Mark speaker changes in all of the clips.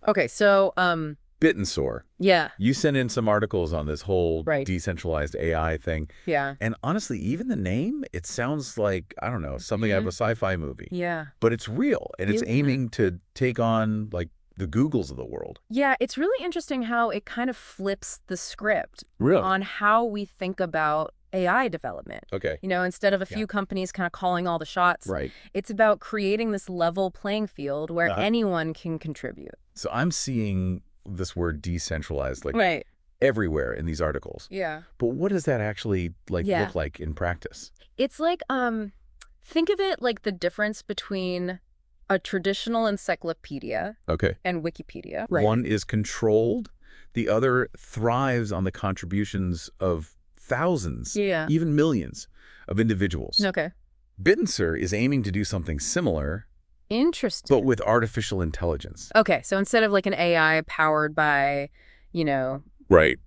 Speaker 1: Okay, so
Speaker 2: Bittensor.
Speaker 1: yeah,
Speaker 2: You sent in some articles on this whole
Speaker 1: right.
Speaker 2: decentralized AI thing.
Speaker 1: Yeah.
Speaker 2: And honestly, even the name, it sounds like, I don't know, something out of a sci-fi movie.
Speaker 1: Yeah.
Speaker 2: But it's real, and it's
Speaker 1: It,
Speaker 2: aiming to take on, like, the Googles of the world.
Speaker 1: yeah, it's really interesting how it kind of flips the script
Speaker 2: Really?
Speaker 1: on how we think about AI development.
Speaker 2: Okay.
Speaker 1: Instead of a
Speaker 2: Yeah.
Speaker 1: few companies kind of calling all the shots,
Speaker 2: Right.
Speaker 1: it's about creating this level playing field where
Speaker 2: Uh-huh.
Speaker 1: anyone can contribute.
Speaker 2: So I'm seeing this word decentralized, like,
Speaker 1: Right.
Speaker 2: everywhere in these articles.
Speaker 1: Yeah.
Speaker 2: But what does that actually, like,
Speaker 1: Yeah.
Speaker 2: look like in practice?
Speaker 1: It's like, think of it like the difference between a traditional encyclopedia
Speaker 2: Okay.
Speaker 1: and Wikipedia.
Speaker 2: One is controlled, the other thrives on the contributions of thousands,
Speaker 1: Yeah.
Speaker 2: even millions, of individuals.
Speaker 1: Okay.
Speaker 2: Bittensor is aiming to do something similar,
Speaker 1: Interesting.
Speaker 2: but with artificial intelligence.
Speaker 1: Okay, so instead of like an AI powered by, you know,
Speaker 2: Right.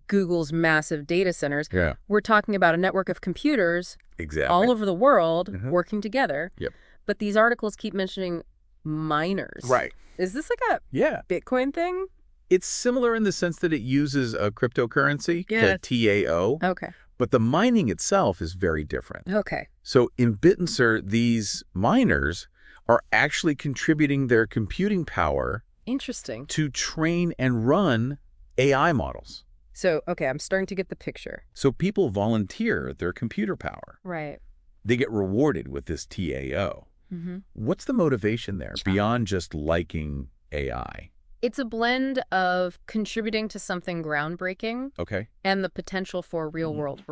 Speaker 1: Google's massive data centers,
Speaker 2: Yeah.
Speaker 1: we're talking about a network of computers
Speaker 2: Exactly.
Speaker 1: all over the world
Speaker 2: Mhm.
Speaker 1: working together.
Speaker 2: Yep.
Speaker 1: But these articles keep mentioning miners.
Speaker 2: Right.
Speaker 1: Is this like a
Speaker 2: Yeah.
Speaker 1: Bitcoin thing?
Speaker 2: It's similar in the sense that it uses a cryptocurrency,
Speaker 1: Yeah.
Speaker 2: the TAO,
Speaker 1: Okay.
Speaker 2: but the mining itself is very different.
Speaker 1: Okay.
Speaker 2: So in Bittensor, these miners are actually contributing their computing power
Speaker 1: Interesting.
Speaker 2: to train and run AI models.
Speaker 1: So, okay, I'm starting to get the picture.
Speaker 2: So people volunteer their computer power.
Speaker 1: Right.
Speaker 2: They get rewarded with this TAO.
Speaker 1: Mm-hmm.
Speaker 2: What's the motivation there beyond just liking AI?
Speaker 1: It's a blend of contributing to something groundbreaking
Speaker 2: Okay.
Speaker 1: and the potential for real-world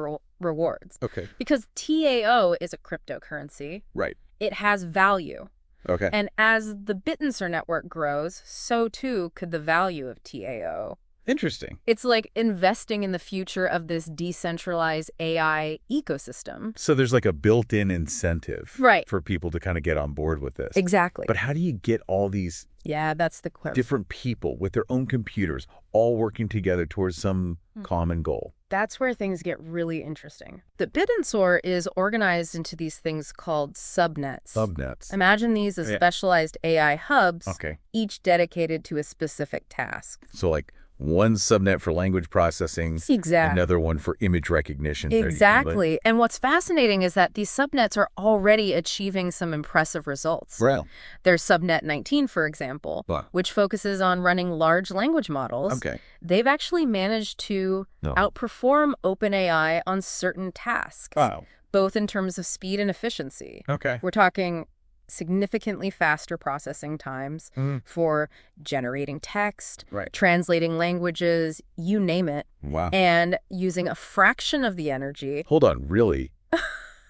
Speaker 1: rewards.
Speaker 2: Okay.
Speaker 1: Because TAO is a cryptocurrency.
Speaker 2: Right.
Speaker 1: It has value.
Speaker 2: Okay.
Speaker 1: And as the Bittensor network grows, so too could the value of TAO.
Speaker 2: Interesting.
Speaker 1: It's like investing in the future of this decentralized AI ecosystem.
Speaker 2: So there's like a built-in incentive
Speaker 1: Right.
Speaker 2: for people to kind of get on board with this.
Speaker 1: Exactly.
Speaker 2: But how do you get all these
Speaker 1: Yeah, that's the question.
Speaker 2: different people with their own computers all working together towards some common goal?
Speaker 1: That's where things get really interesting. The Bittensor is organized into these things called subnets.
Speaker 2: Subnets.
Speaker 1: Imagine these as
Speaker 2: Yeah.
Speaker 1: specialized AI hubs,
Speaker 2: Okay.
Speaker 1: each dedicated to a specific task.
Speaker 2: So like one subnet for language processing,
Speaker 1: Exactly.
Speaker 2: another one for image recognition. There you go.
Speaker 1: Exactly. And what's fascinating is that these subnets are already achieving some impressive results.
Speaker 2: Well,
Speaker 1: There's subnet 19, for example,
Speaker 2: What?
Speaker 1: which focuses on running large language models.
Speaker 2: okay.
Speaker 1: They've actually managed to
Speaker 2: No.
Speaker 1: outperform OpenAI on certain tasks,
Speaker 2: Wow.
Speaker 1: both in terms of speed and efficiency.
Speaker 2: Okay.
Speaker 1: We're talking significantly faster processing times for generating text,
Speaker 2: Right.
Speaker 1: translating languages, you name it,
Speaker 2: Wow.
Speaker 1: and using a fraction of the energy,
Speaker 2: Hold on, really?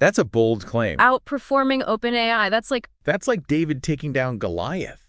Speaker 2: That's a bold claim.
Speaker 1: outperforming OpenAI. That's like...
Speaker 2: That's like David taking down Goliath.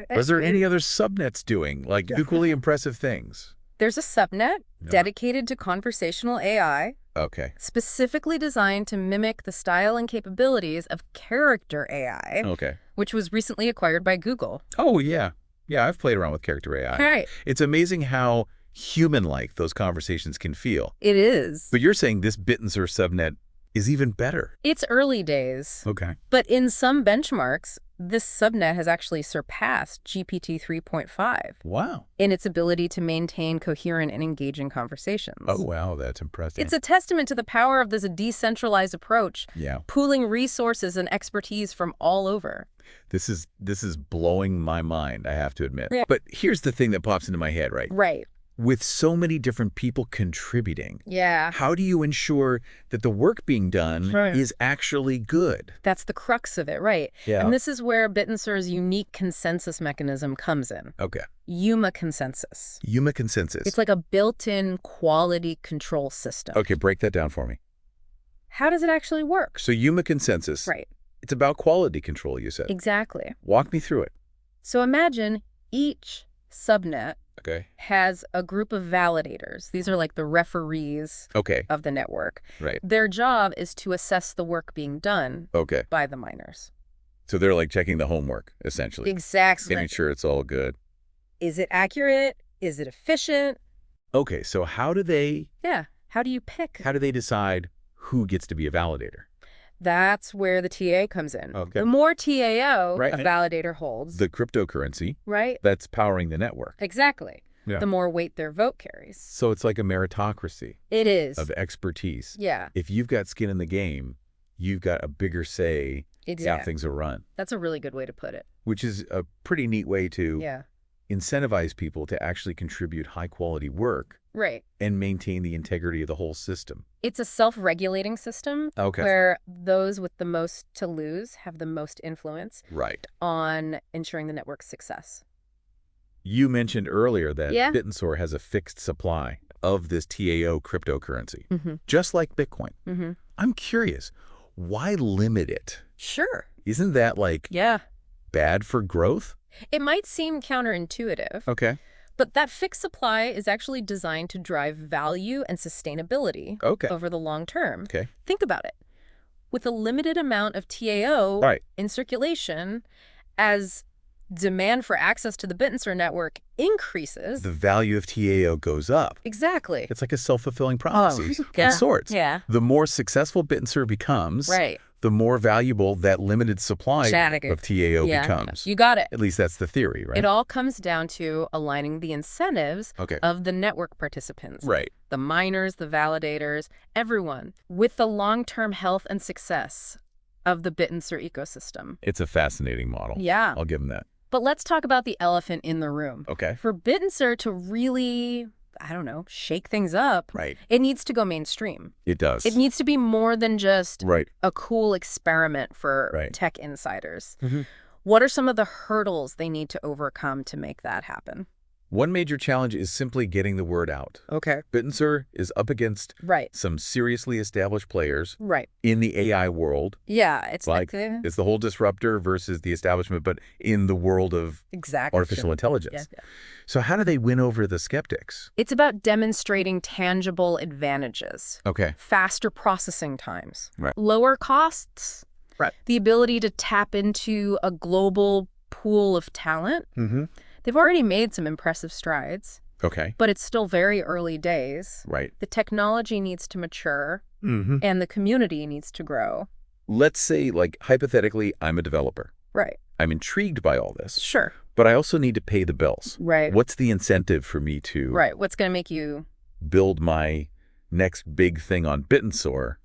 Speaker 2: Was there any other subnets doing like equally impressive things?
Speaker 1: There's a subnet
Speaker 2: Yeah.
Speaker 1: dedicated to conversational AI,
Speaker 2: Okay.
Speaker 1: specifically designed to mimic the style and capabilities of character AI,
Speaker 2: Okay.
Speaker 1: which was recently acquired by Google.
Speaker 2: Oh, yeah. Yeah, I've played around with character AI.
Speaker 1: Right.
Speaker 2: It's amazing how human-like those conversations can feel.
Speaker 1: It is.
Speaker 2: But you're saying this Bittensor subnet is even better.
Speaker 1: It's early days,
Speaker 2: Okay.
Speaker 1: but in some benchmarks, this subnet has actually surpassed GPT 3.5
Speaker 2: Wow.
Speaker 1: in its ability to maintain coherent and engaging conversations.
Speaker 2: Oh, wow, that's impressive.
Speaker 1: It's a testament to the power of this decentralized approach,
Speaker 2: Yeah.
Speaker 1: pooling resources and expertise from all over.
Speaker 2: This is blowing my mind, I have to admit.
Speaker 1: Yeah.
Speaker 2: But here's the thing that pops into my head, right?
Speaker 1: Right.
Speaker 2: With so many different people contributing,
Speaker 1: Yeah.
Speaker 2: how do you ensure that the work being done
Speaker 1: Right.
Speaker 2: is actually good?
Speaker 1: That's the crux of it, right?
Speaker 2: Yeah.
Speaker 1: And this is where Bittensor's unique consensus mechanism comes in.
Speaker 2: Okay.
Speaker 1: Yuma Consensus.
Speaker 2: Yuma Consensus.
Speaker 1: It's like a built-in quality control system.
Speaker 2: Okay, break that down for me.
Speaker 1: How does it actually work?
Speaker 2: So Yuma Consensus,
Speaker 1: Right.
Speaker 2: it's about quality control, you said.
Speaker 1: Exactly.
Speaker 2: Walk me through it.
Speaker 1: So imagine each subnet
Speaker 2: Okay.
Speaker 1: has a group of validators. These are like the referees
Speaker 2: Okay.
Speaker 1: of the network.
Speaker 2: Right.
Speaker 1: Their job is to assess the work being done
Speaker 2: Okay.
Speaker 1: by the miners.
Speaker 2: So they're like checking the homework, essentially.
Speaker 1: Exactly.
Speaker 2: Making sure it's all good.
Speaker 1: Is it accurate? Is it efficient?
Speaker 2: Okay, so how do they
Speaker 1: Yeah. How do you pick?
Speaker 2: decide who gets to be a validator?
Speaker 1: That's where the TA comes in.
Speaker 2: Okay.
Speaker 1: The more TAO
Speaker 2: Right.
Speaker 1: a validator holds,
Speaker 2: The cryptocurrency
Speaker 1: right?
Speaker 2: that's powering the network.
Speaker 1: Exactly.
Speaker 2: Yeah.
Speaker 1: The more weight their vote carries.
Speaker 2: So it's like a meritocracy
Speaker 1: It is.
Speaker 2: of expertise.
Speaker 1: Yeah.
Speaker 2: If you've got skin in the game, you've got a bigger say in how things are run.
Speaker 1: That's a really good way to put it.
Speaker 2: Which is a pretty neat way to
Speaker 1: Yeah.
Speaker 2: incentivize people to actually contribute high-quality work
Speaker 1: Right.
Speaker 2: and maintain the integrity of the whole system.
Speaker 1: It's a self-regulating system
Speaker 2: Okay.
Speaker 1: where those with the most to lose have the most influence
Speaker 2: Right.
Speaker 1: on ensuring the network's success.
Speaker 2: You mentioned earlier that
Speaker 1: Yeah.
Speaker 2: Bittensor has a fixed supply of this TAO cryptocurrency,
Speaker 1: Mm-hmm.
Speaker 2: just like Bitcoin.
Speaker 1: Mm-hmm.
Speaker 2: I'm curious, why limit it?
Speaker 1: Sure.
Speaker 2: Isn't that like
Speaker 1: Yeah.
Speaker 2: bad for growth?
Speaker 1: It might seem counterintuitive,
Speaker 2: Okay.
Speaker 1: but that fixed supply is actually designed to drive value and sustainability
Speaker 2: Okay.
Speaker 1: over the long term.
Speaker 2: Okay.
Speaker 1: Think about it. With a limited amount of TAO
Speaker 2: Right.
Speaker 1: in circulation, as demand for access to the Bittensor network increases.
Speaker 2: The value of TAO goes up.
Speaker 1: Exactly.
Speaker 2: It's like a self-fulfilling prophecy
Speaker 1: yeah.
Speaker 2: of sorts.
Speaker 1: Yeah.
Speaker 2: The more successful Bittensor becomes,
Speaker 1: Right.
Speaker 2: the more valuable that limited supply
Speaker 1: Exactly.
Speaker 2: of TAO
Speaker 1: Yeah.
Speaker 2: becomes.
Speaker 1: You got it.
Speaker 2: At least that's the theory, right?
Speaker 1: It all comes down to aligning the incentives
Speaker 2: Okay.
Speaker 1: of the network participants.
Speaker 2: Right.
Speaker 1: The miners, the validators, everyone, with the long-term health and success of the Bittensor ecosystem.
Speaker 2: It's a fascinating model.
Speaker 1: Yeah.
Speaker 2: I'll give them that.
Speaker 1: But let's talk about the elephant in the room.
Speaker 2: Okay.
Speaker 1: For Bittensor to really, I don't know, shake things up,
Speaker 2: Right.
Speaker 1: it needs to go mainstream.
Speaker 2: It does.
Speaker 1: It needs to be more than just
Speaker 2: Right.
Speaker 1: a cool experiment for
Speaker 2: Right.
Speaker 1: tech insiders.
Speaker 2: Mm-hmm.
Speaker 1: What are some of the hurdles they need to overcome to make that happen?
Speaker 2: One major challenge is simply getting the word out.
Speaker 1: Okay.
Speaker 2: Bittensor is up against
Speaker 1: Right.
Speaker 2: some seriously established players
Speaker 1: Right.
Speaker 2: in the AI world.
Speaker 1: Yeah, it's
Speaker 2: Like, it's the whole disruptor versus the establishment, but in the world of
Speaker 1: exactly
Speaker 2: artificial intelligence.
Speaker 1: Yeah.
Speaker 2: So how do they win over the skeptics?
Speaker 1: It's about demonstrating tangible advantages.
Speaker 2: Okay.
Speaker 1: Faster processing times.
Speaker 2: Right.
Speaker 1: Lower costs.
Speaker 2: Right.
Speaker 1: The ability to tap into a global pool of talent.
Speaker 2: Mm-hmm.
Speaker 1: They've already made some impressive strides,
Speaker 2: Okay.
Speaker 1: but it's still very early days.
Speaker 2: Right.
Speaker 1: The technology needs to mature,
Speaker 2: Mm-hmm.
Speaker 1: and the community needs to grow.
Speaker 2: Let's say, like, hypothetically, I'm a developer.
Speaker 1: Right.
Speaker 2: I'm intrigued by all this,
Speaker 1: Sure.
Speaker 2: but I also need to pay the bills.
Speaker 1: Right.
Speaker 2: What's the incentive for me to
Speaker 1: Right. What's going to make you...
Speaker 2: build my next big thing on Bittensor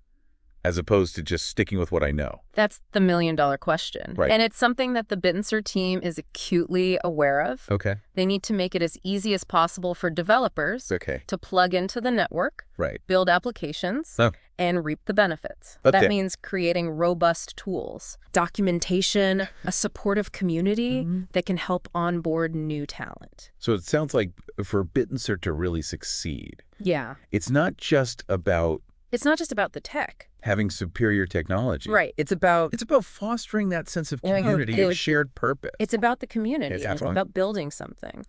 Speaker 2: as opposed to just sticking with what I know?
Speaker 1: That's the million-dollar question.
Speaker 2: Right.
Speaker 1: And it's something that the Bittensor team is acutely aware of.
Speaker 2: Okay.
Speaker 1: They need to make it as easy as possible for developers
Speaker 2: Okay.
Speaker 1: to plug into the network,
Speaker 2: Right.
Speaker 1: build applications,
Speaker 2: Oh.
Speaker 1: and reap the benefits.
Speaker 2: Okay.
Speaker 1: That means creating robust tools, documentation, a supportive community that can help onboard new talent.
Speaker 2: So it sounds like for Bittensor to really succeed,
Speaker 1: Yeah.
Speaker 2: it's not just about
Speaker 1: It's not just about the tech.
Speaker 2: having superior technology.
Speaker 1: Right. It's about
Speaker 2: fostering that sense of
Speaker 1: Yeah,
Speaker 2: community
Speaker 1: it
Speaker 2: and
Speaker 1: would-
Speaker 2: shared purpose.
Speaker 1: it's about the community.
Speaker 2: It's
Speaker 1: It's
Speaker 2: absolutely-
Speaker 1: about building something.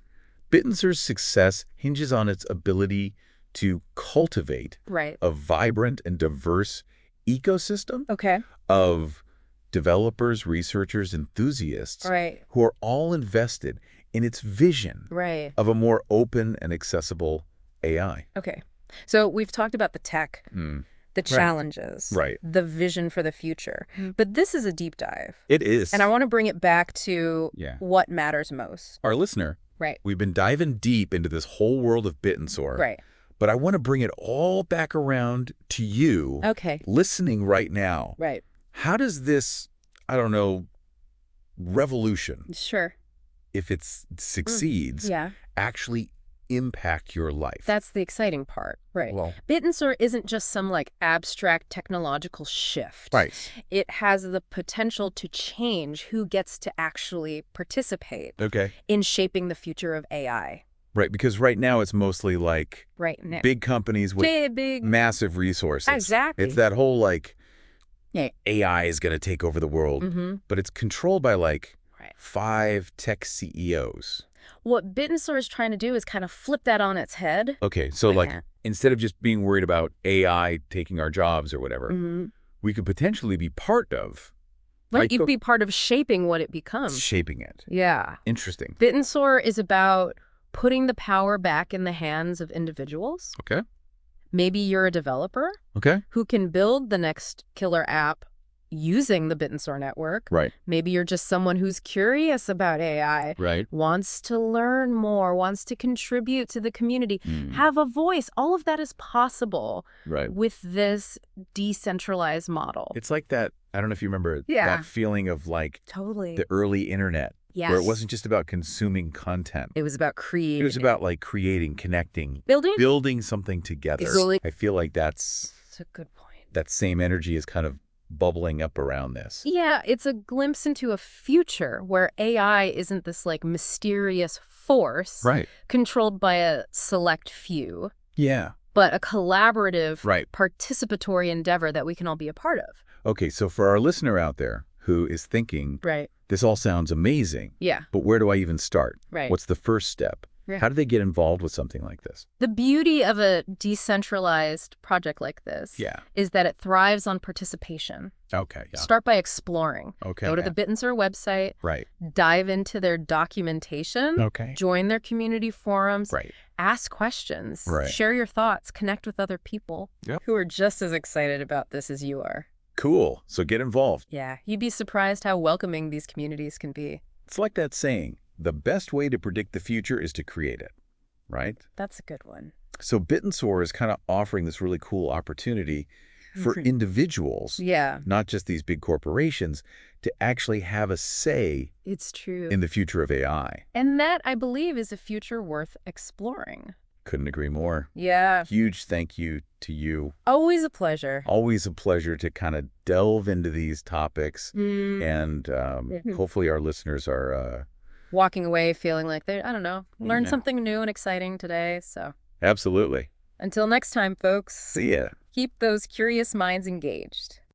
Speaker 2: Bittensor's success hinges on its ability to cultivate
Speaker 1: Right.
Speaker 2: a vibrant and diverse ecosystem
Speaker 1: Okay.
Speaker 2: of developers, researchers, enthusiasts
Speaker 1: Right.
Speaker 2: who are all invested in its vision
Speaker 1: Right.
Speaker 2: of a more open and accessible AI.
Speaker 1: Okay. So we've talked about the tech,
Speaker 2: Mm.
Speaker 1: the challenges,
Speaker 2: Right.
Speaker 1: the vision for the future. But this is a deep dive.
Speaker 2: It is.
Speaker 1: And I want to bring it back to
Speaker 2: Yeah.
Speaker 1: what matters most.
Speaker 2: Our listener,
Speaker 1: Right.
Speaker 2: we've been diving deep into this whole world of Bittensor.
Speaker 1: Right.
Speaker 2: But I want to bring it all back around to you
Speaker 1: Okay.
Speaker 2: listening right now.
Speaker 1: Right.
Speaker 2: How does this, I don't know, revolution,
Speaker 1: Sure.
Speaker 2: if it succeeds,
Speaker 1: Yeah.
Speaker 2: actually impact your life?
Speaker 1: That's the exciting part. Right.
Speaker 2: Well,
Speaker 1: Bittensor isn't just some like abstract technological shift.
Speaker 2: right.
Speaker 1: It has the potential to change who gets to actually participate
Speaker 2: Okay.
Speaker 1: in shaping the future of AI.
Speaker 2: Right, because right now it's mostly like
Speaker 1: Right now.
Speaker 2: big companies with
Speaker 1: Big.
Speaker 2: massive resources.
Speaker 1: Exactly.
Speaker 2: It's that whole like
Speaker 1: Yeah.
Speaker 2: AI is going to take over the world,
Speaker 1: Mm-hmm.
Speaker 2: but it's controlled by like
Speaker 1: Right.
Speaker 2: 5 tech CEOs.
Speaker 1: What Bittensor is trying to do is kind of flip that on its head.
Speaker 2: Okay, so like
Speaker 1: Yeah.
Speaker 2: instead of just being worried about AI taking our jobs or whatever,
Speaker 1: Mm-hmm.
Speaker 2: we could potentially be part of
Speaker 1: Right. You'd be part of shaping what it becomes.
Speaker 2: shaping it.
Speaker 1: Yeah.
Speaker 2: Interesting.
Speaker 1: Bittensor is about putting the power back in the hands of individuals.
Speaker 2: Okay.
Speaker 1: Maybe you're a developer
Speaker 2: Okay.
Speaker 1: who can build the next killer app using the Bittensor network.
Speaker 2: Right.
Speaker 1: Maybe you're just someone who's curious about AI,
Speaker 2: Right.
Speaker 1: wants to learn more, wants to contribute to the community, have a voice. All of that is possible
Speaker 2: Right.
Speaker 1: with this decentralized model.
Speaker 2: It's like that, I don't know if you remember
Speaker 1: Yeah.
Speaker 2: that feeling of like
Speaker 1: Totally.
Speaker 2: the early internet.
Speaker 1: Yes.
Speaker 2: Where it wasn't just about consuming content.
Speaker 1: It was about creating.
Speaker 2: It was about like creating, connecting,
Speaker 1: Building?
Speaker 2: building something together.
Speaker 1: Really?
Speaker 2: I feel like that's
Speaker 1: a good point.
Speaker 2: That same energy is kind of bubbling up around this.
Speaker 1: Yeah, it's a glimpse into a future where AI isn't this like mysterious force controlled by a select few.
Speaker 2: Yeah.
Speaker 1: But a collaborative, participatory endeavor that we can all be a part of.
Speaker 2: Okay, so for our listener out there who is thinking, this all sounds amazing, but where do I even start? What's the first step? How do they get involved with something like this?
Speaker 1: The beauty of a decentralized project like this is that it thrives on participation. Start by exploring. Go to the Bittensor website. Dive into their documentation. Join their community forums. Ask questions. Share your thoughts. Connect with other people who are just as excited about this as you are.
Speaker 2: Cool. So get involved.
Speaker 1: Yeah. You'd be surprised how welcoming these communities can be.
Speaker 2: It's like that saying, the best way to predict the future is to create it, right?
Speaker 1: That's a good one.
Speaker 2: So Bittensor is kind of offering this really cool opportunity for individuals, not just these big corporations, to actually have a say in the future of AI.
Speaker 1: And that, I believe, is a future worth exploring.
Speaker 2: Couldn't agree more.
Speaker 1: Yeah.
Speaker 2: Huge thank you to you.
Speaker 1: Always a pleasure.
Speaker 2: Always a pleasure to kind of delve into these topics. And hopefully our listeners are...
Speaker 1: walking away feeling like they, I don't know, learned something new and exciting today. So
Speaker 2: absolutely.
Speaker 1: Until next time, folks.
Speaker 2: See ya.
Speaker 1: Keep those curious minds engaged.